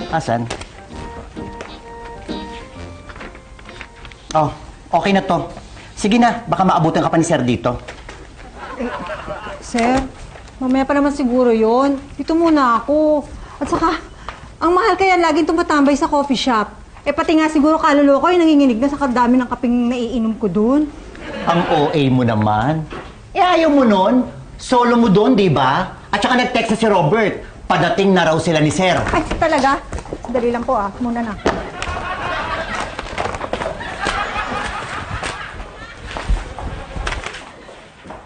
Asan? Oh, okay na to. Sige na, baka maabutan ka pa ni Sir dito. Sir, mamaya pa naman siguro yon. Dito muna ako. At saka, ang mahal kaya laging tumatambay sa coffee shop. Pati nga siguro kaluluwa ko yung nanginginig na sa kadami ng kaping naiinom ko dun. Ang OA mo naman. Ayaw mo nun. Solo mo dun, di ba? At saka nag-text na si Robert. Padating na raw sila ni Sir. Ay, talaga? Dali lang po muna na.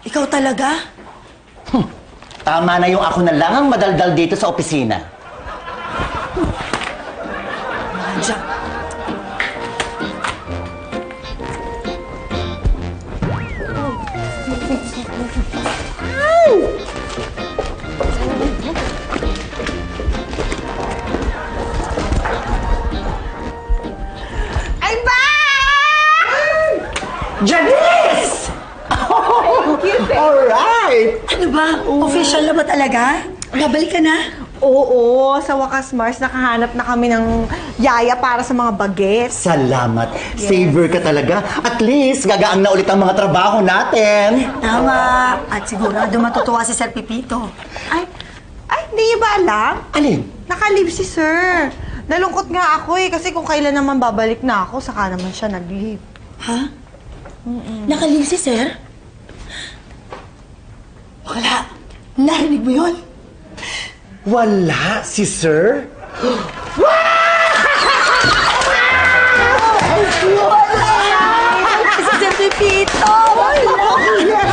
Ikaw talaga? Tama na yung ako na lang ang madaldal dito sa opisina. Nadya. Ay, ba! Janice! Alright! Ano ba? Official na ba talaga? Babalik ka na? Oo, sa wakas, Mars, nakahanap na kami ng yaya para sa mga bagets. Salamat. Saver ka talaga. At least, gagaang na ulit ang mga trabaho natin. Tama. At sigurado matutuwa si Sir Pipito. Ay, hindi niyo ba alam? Alin? Naka-leave si Sir. Nalungkot nga ako kasi kung kailan naman babalik na ako, saka naman siya nag-leave. Ha? Nakalive si Sir? Wala. Narinig mo yun? Wala si Sir? Si Sir Pipito! Wala!